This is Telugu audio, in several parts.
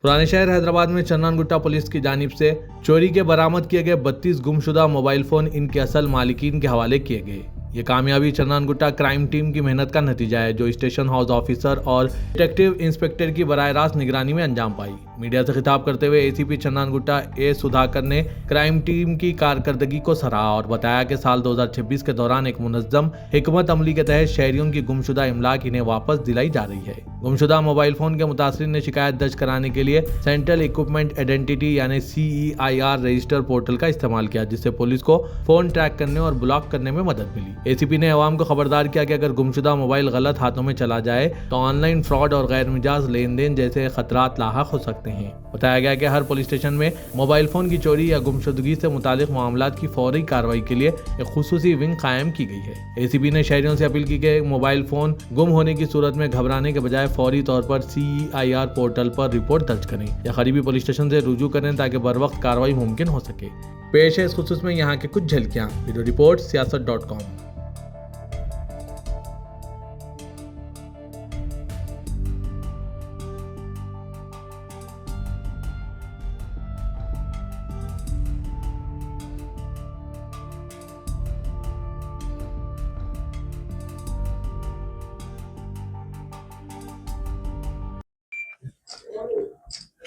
पुराने शहर हैदराबाद में चन्ननगुट्टा पुलिस की जानिब से चोरी के बरामद किए गए 32 गुमशुदा मोबाइल फोन इनके असल मालिकीन के हवाले किए गए। ये कामयाबी चन्ननगुट्टा क्राइम टीम की मेहनत का नतीजा है, जो स्टेशन हाउस ऑफिसर और डिटेक्टिव इंस्पेक्टर की बराह रास्त निगरानी में अंजाम पाई। मीडिया से खिताब करते हुए एसीपी चन्ननगुट्टा ए सुधाकर ने क्राइम टीम की कारकर्दगी को सराहा और बताया कि साल 2026 के दौरान एक मुनज्जम हिकमत अमली के तहत शहरियों की गुमशुदा इमलाक इन्हें वापस दिलाई जा रही है। गुमशुदा मोबाइल फोन के मुतासिर ने शिकायत दर्ज कराने के लिए सेंट्रल इक्विपमेंट आइडेंटिटी यानी CEIR रजिस्टर पोर्टल का इस्तेमाल किया, जिससे पुलिस को फोन ट्रैक करने और ब्लॉक करने में मदद मिली। एसीपी ने अवाम को खबरदार किया कि अगर गुमशुदा मोबाइल गलत हाथों में चला जाए तो ऑनलाइन फ्रॉड और गैर मिजाज लेन देन जैसे खतरात लाहक हो सकते हैं। बताया गया कि हर पुलिस स्टेशन में मोबाइल फोन की चोरी या गुमशुदगी से मुतालिक मामलात की फौरी कार्रवाई के लिए एक खुसूसी विंग कायम की गई है। एसीपी ने शहरियों से अपील की कि मोबाइल फोन गुम होने की सूरत में घबराने के बजाय फौरी तौर पर CEIR पोर्टल पर रिपोर्ट दर्ज करें या करीबी पुलिस स्टेशन से रुजू करें ताकि बर वक्त कार्रवाई मुमकिन हो सके। पेश है इस खुसूस में यहाँ के कुछ झलकियाँ। Video report siyaasat.com।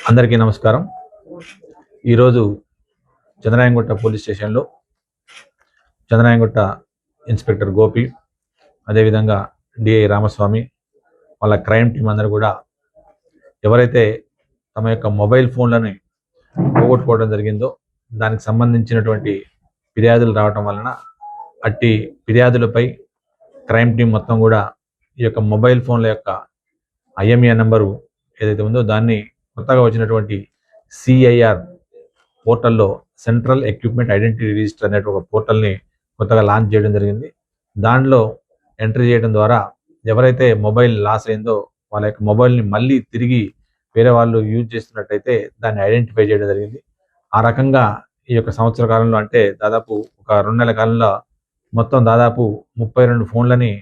అందరికీ నమస్కారం। ఈరోజు చంద్రాయంగుట్ట పోలీస్ స్టేషన్లో చంద్రాయంగుట్ట ఇన్స్పెక్టర్ గోపి, అదేవిధంగా DI రామస్వామి, వాళ్ళ క్రైమ్ టీం అందరూ కూడా ఎవరైతే తమ యొక్క మొబైల్ ఫోన్లని పోగొట్టుకోవడం జరిగిందో దానికి సంబంధించినటువంటి ఫిర్యాదులు రావటం వలన అట్టి ఫిర్యాదులపై క్రైమ్ టీం మొత్తం కూడా ఈ యొక్క మొబైల్ ఫోన్ల యొక్క IMEI నెంబరు ఏదైతే ఉందో దాన్ని కొత్తగా వచ్చినటువంటి CEIR పోర్టల్లో సెంట్రల్ ఎక్విప్మెంట్ ఐడెంటిటీ రిజిస్టర్ అనే ఒక పోర్టల్ని కొత్తగా లాంచ్ చేయడం జరిగింది। దానిలో ఎంట్రీ చేయడం ద్వారా ఎవరైతే మొబైల్ లాస్ అయిందో వాళ్ళ యొక్క మొబైల్ని మళ్ళీ తిరిగి వేరే వాళ్ళు యూజ్ చేస్తున్నట్టయితే దాన్ని ఐడెంటిఫై చేయడం జరిగింది। ఆ రకంగా ఈ యొక్క సంవత్సర కాలంలో, అంటే దాదాపు ఒక 2 నెలల కాలంలో మొత్తం దాదాపు 32 ఫోన్లని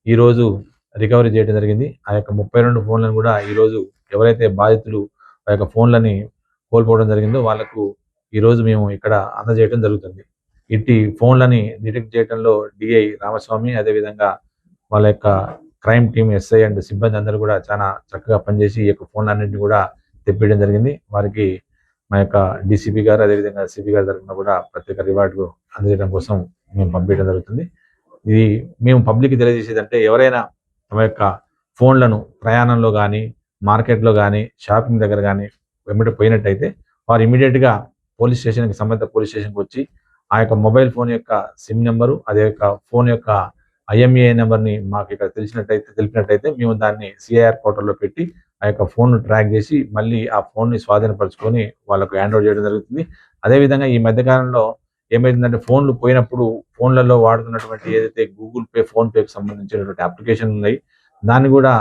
ఈరోజు రికవరీ చేయడం జరిగింది। ఆ యొక్క 32 ఫోన్లను కూడా ఈరోజు ఎవరైతే బాధితులు ఆ యొక్క ఫోన్లని కోల్పోవడం జరిగిందో వాళ్ళకు ఈరోజు మేము ఇక్కడ అందజేయడం జరుగుతుంది। ఇట్టి ఫోన్లని డిటెక్ట్ చేయడంలో DI రామస్వామి, అదేవిధంగా వాళ్ళ యొక్క క్రైమ్ టీమ్ SI అండ్ సిబ్బంది అందరూ కూడా చాలా చక్కగా పనిచేసి ఈ యొక్క ఫోన్లన్నింటినీ కూడా తెప్పించడం జరిగింది। వారికి మా యొక్క DCP గారు, అదేవిధంగా CP గారి తరఫున కూడా ప్రత్యేక రివార్డు అందజేయడం కోసం మేము పంపించడం జరుగుతుంది। ఇది మేము పబ్లిక్కి తెలియజేసేది అంటే, ఎవరైనా తమ యొక్క ఫోన్లను ప్రయాణంలో కానీ, మార్కెట్లో కానీ, షాపింగ్ దగ్గర కానీ వెంబడి పోయినట్టయితే వారు ఇమీడియట్గా పోలీస్ స్టేషన్కి, సంబంధిత పోలీస్ స్టేషన్కి వచ్చి ఆ యొక్క మొబైల్ ఫోన్ యొక్క సిమ్ నెంబరు, అదే యొక్క ఫోన్ యొక్క IMEI నెంబర్ని మాకు ఇక్కడ తెలిపినట్టయితే మేము దాన్ని CEIR పోర్టల్లో పెట్టి ఆ యొక్క ఫోన్ ట్రాక్ చేసి మళ్ళీ ఆ ఫోన్ని స్వాధీనపరచుకొని వాళ్ళకు హ్యాండ్ ఓవర్ చేయడం జరుగుతుంది। అదేవిధంగా ఈ మధ్యకాలంలో ఏమైందంటే, ఫోన్లు పోయినప్పుడు ఫోన్లలో వాడుతున్నటువంటి ఏదైతే గూగుల్ పే, ఫోన్పేకి సంబంధించినటువంటి అప్లికేషన్ ఉన్నాయి, దాన్ని కూడా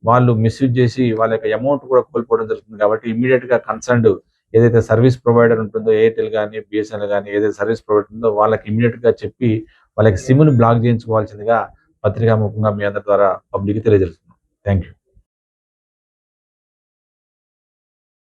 వాళ్ళు మిస్యూజ్ చేసి వాళ్ళ యొక్క అమౌంట్ కూడా కోల్పోవడం జరుగుతుంది। కాబట్టి ఇమీడియట్గా కన్సర్న్డ్ ఏదైతే సర్వీస్ ప్రొవైడర్ ఉంటుందో, ఎయిర్టెల్ కానీ, BSNL కానీ, ఏదైతే సర్వీస్ ప్రొవైడర్ ఉందో వాళ్ళకి ఇమీడియట్గా చెప్పి వాళ్ళకి సిమ్ను బ్లాక్ చేయించుకోవాల్సిందిగా పత్రికా ముఖంగా మీ అందరి ద్వారా పబ్లిక్కి తెలియజేస్తున్నాం। Thank you.